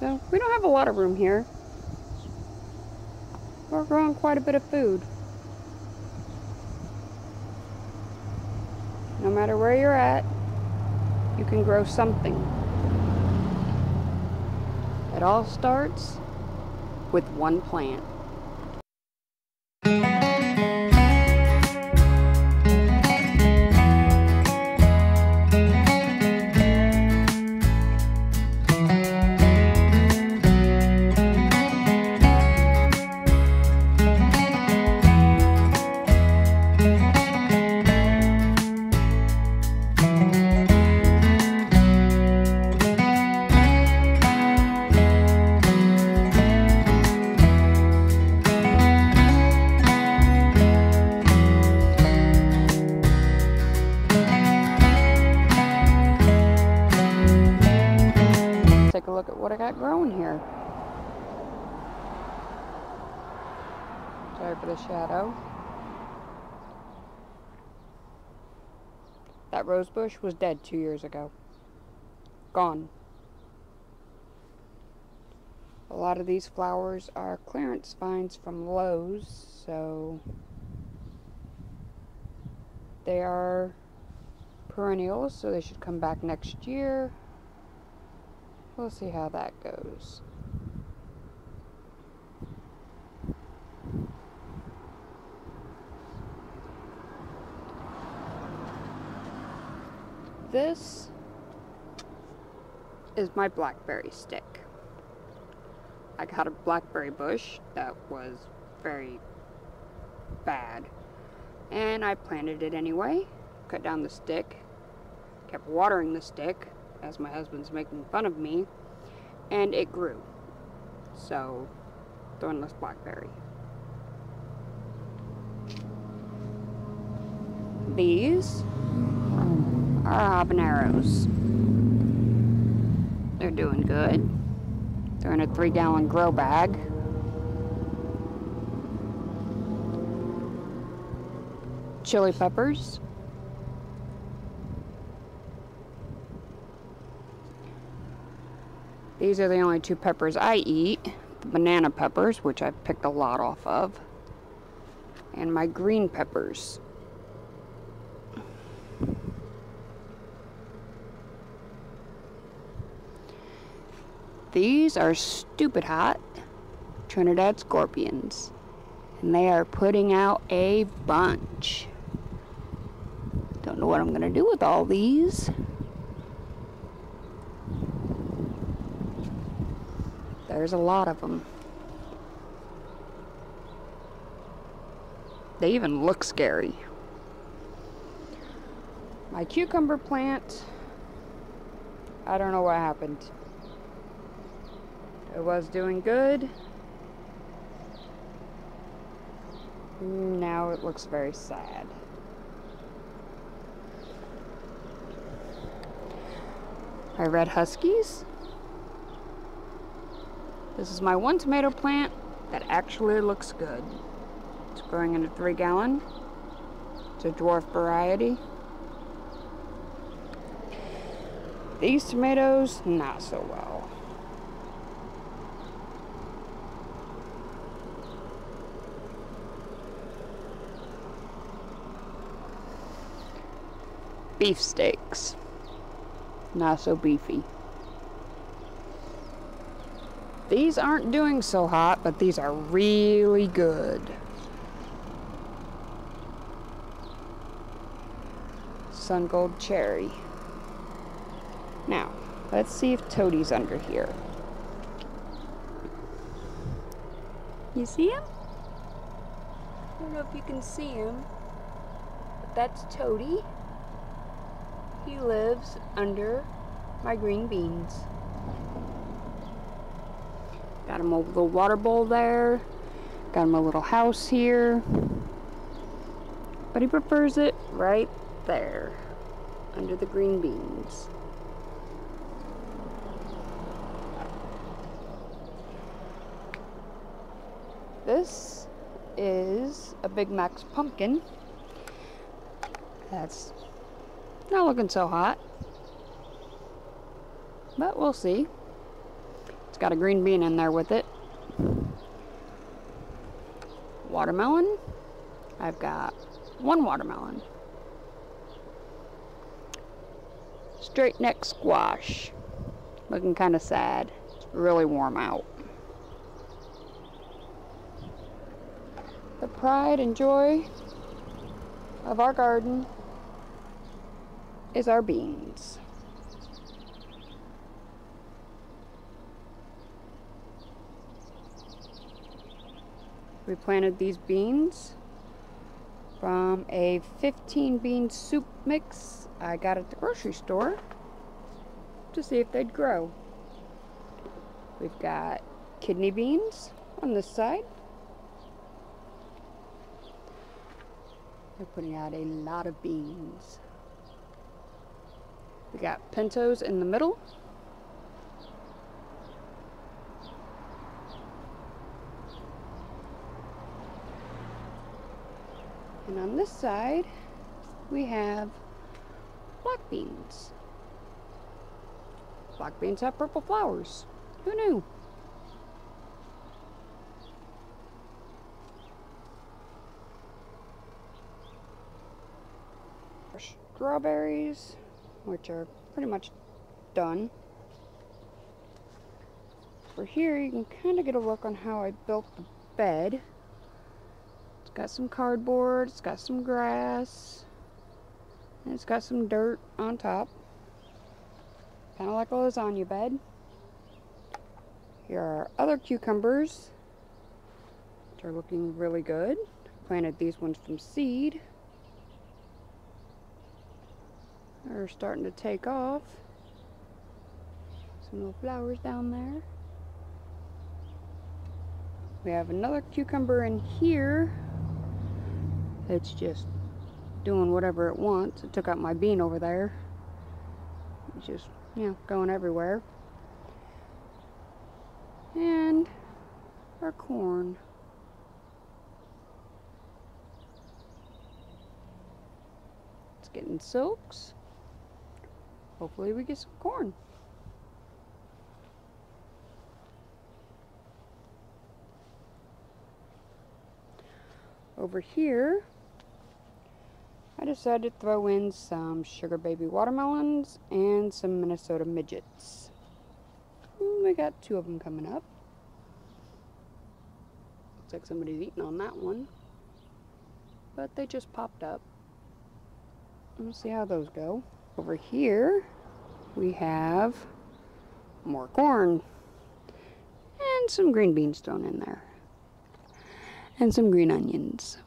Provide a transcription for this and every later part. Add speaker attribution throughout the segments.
Speaker 1: So we don't have a lot of room here. We're growing quite a bit of food. No matter where you're at, you can grow something. It all starts with one plant. Take a look at what I got growing here. Sorry for the shadow. That rose bush was dead 2 years ago. Gone. A lot of these flowers are clearance finds from Lowe's, so they are perennials, so they should come back next year. We'll see how that goes. This is my blackberry stick. I got a blackberry bush that was very bad, and I planted it anyway. Cut down the stick, kept watering the stick as my husband's making fun of me, and it grew. So, thornless blackberry. These are habaneros. They're doing good. They're in a 3-gallon grow bag. Chili peppers. These are the only 2 peppers I eat. The banana peppers, which I've picked a lot off of. And my green peppers. These are stupid hot Trinidad scorpions. And they are putting out a bunch. Don't know what I'm gonna do with all these. There's a lot of them. They even look scary. My cucumber plant, I don't know what happened. It was doing good. Now it looks very sad. My red huskies. This is my one tomato plant that actually looks good. It's growing in a 3-gallon. It's a dwarf variety. These tomatoes, not so well. Beef steaks, not so beefy. These aren't doing so hot, but these are really good. Sun gold cherry. Now, let's see if Toadie's under here. You see him? I don't know if you can see him, but that's Toadie. He lives under my green beans. Got him a little water bowl there. Got him a little house here. But he prefers it right there, under the green beans. This is a Big Mac's pumpkin. That's not looking so hot, but we'll see. It's It's got a green bean in there with it. Watermelon. I've got 1 watermelon. Straight neck squash. Looking kind of sad. It's really warm out. The pride and joy of our garden is our beans. We planted these beans from a 15 bean soup mix I got at the grocery store to see if they'd grow. We've got kidney beans on this side. They're putting out a lot of beans. We got pintos in the middle. And on this side, we have black beans. Black beans have purple flowers. Who knew? Our strawberries, which are pretty much done. For here, you can kind of get a look on how I built the bed. It's got some cardboard, it's got some grass, and it's got some dirt on top. Kind of like a lasagna bed. Here are other cucumbers, which are looking really good. Planted these ones from seed. They're starting to take off. Some little flowers down there. We have another cucumber in here. It's just doing whatever it wants. It took out my bean over there. It's just, you know, going everywhere. And our corn. It's getting silks. Hopefully we get some corn. Over here, I decided to throw in some sugar baby watermelons and some Minnesota midgets. We got 2 of them coming up. Looks like somebody's eating on that one. But they just popped up. We'll see how those go. Over here, we have more corn. And some green beans thrown in there. And some green onions.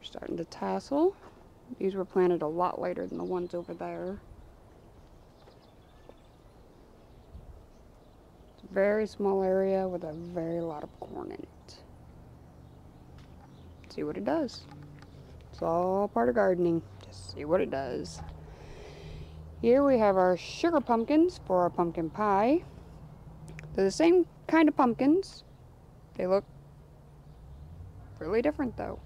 Speaker 1: Starting to tassel. These were planted a lot later than the ones over there. It's a very small area with a very lot of corn in it. See what it does. It's all part of gardening. Just see what it does. Here we have our sugar pumpkins for our pumpkin pie. They're the same kind of pumpkins. They look really different though.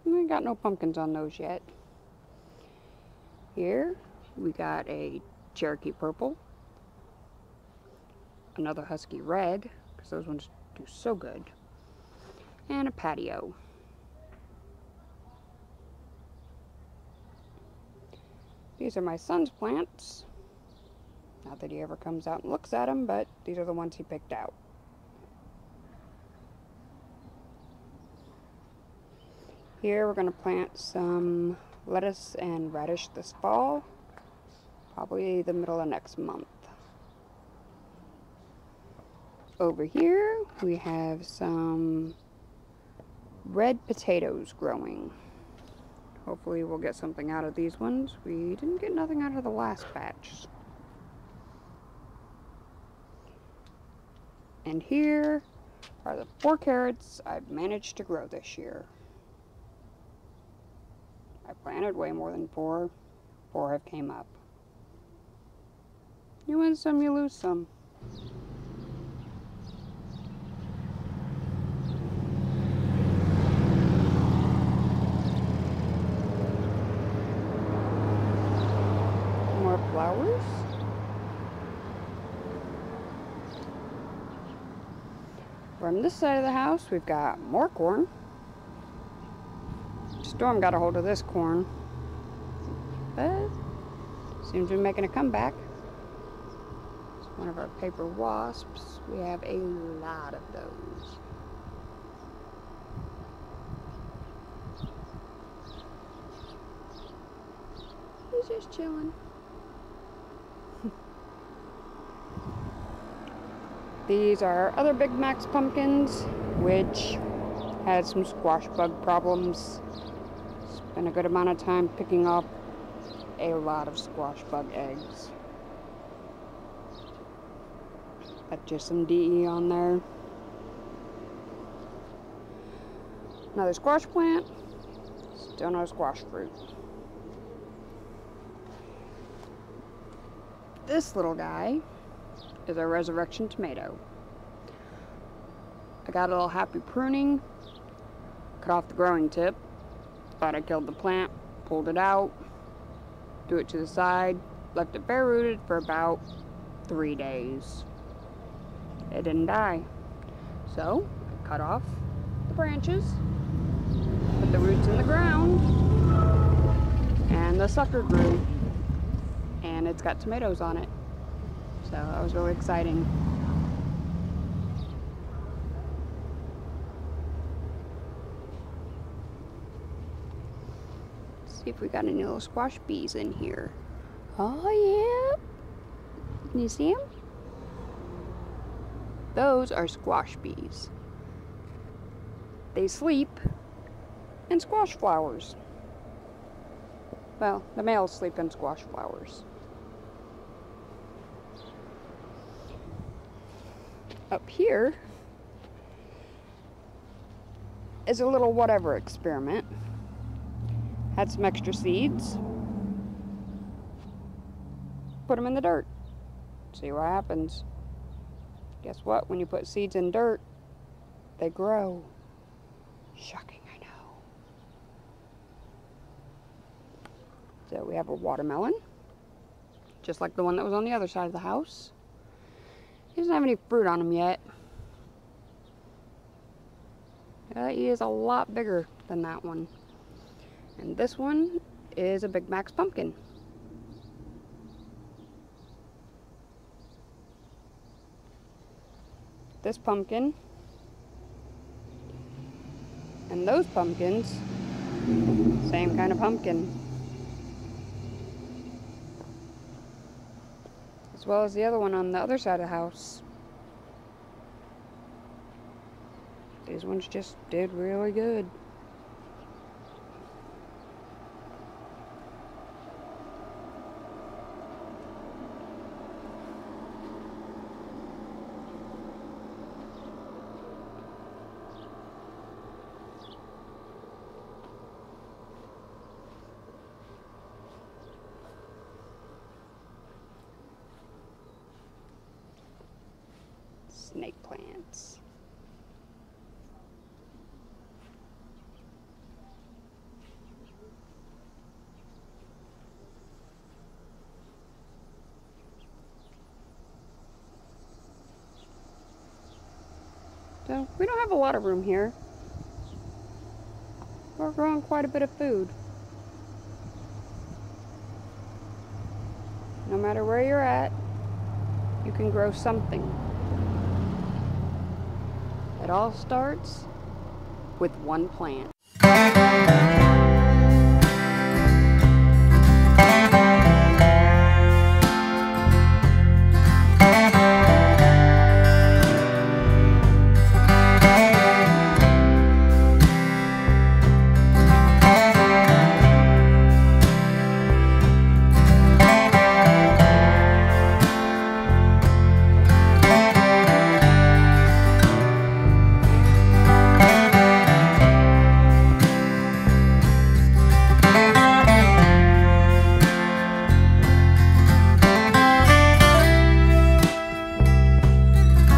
Speaker 1: We got no pumpkins on those yet. Here we got a Cherokee purple, another husky red, because those ones do so good, and a patio. These are my son's plants. Not that he ever comes out and looks at them, but these are the ones he picked out. Here we're going to plant some lettuce and radish this fall, probably the middle of next month. Over here we have some red potatoes growing. Hopefully we'll get something out of these ones. We didn't get nothing out of the last batch. And here are the 4 carrots I've managed to grow this year. I planted way more than 4. 4 have came up. You win some, you lose some. flowers. From this side of the house, we've got more corn. Storm got a hold of this corn, but seems to be making a comeback. It's one of our paper wasps. We have a lot of those. He's just chilling. These are other Big Max pumpkins, which had some squash bug problems. Spent a good amount of time picking up a lot of squash bug eggs. Got just some DE on there. Another squash plant. Still no squash fruit. This little guy is a resurrection tomato. I got a little happy pruning, cut off the growing tip, thought I killed the plant, pulled it out, threw it to the side, left it bare rooted for about 3 days. It didn't die. So I cut off the branches, put the roots in the ground, and the sucker grew, and it's got tomatoes on it. So that was really exciting. Let's see if we got any little squash bees in here. Oh yeah. Can you see them? Those are squash bees. They sleep in squash flowers. Well, the males sleep in squash flowers. Up here is a little whatever experiment. Had some extra seeds. Put them in the dirt. See what happens. Guess what? When you put seeds in dirt, they grow. Shocking, I know. So we have a watermelon, just like the one that was on the other side of the house. He doesn't have any fruit on him yet. He is a lot bigger than that one. And this one is a Big Max pumpkin. This pumpkin and those pumpkins, same kind of pumpkin. As well as the other one on the other side of the house. These ones just did really good. Snake plants. So we don't have a lot of room here. We're growing quite a bit of food. No matter where you're at, you can grow something. It all starts with one plant.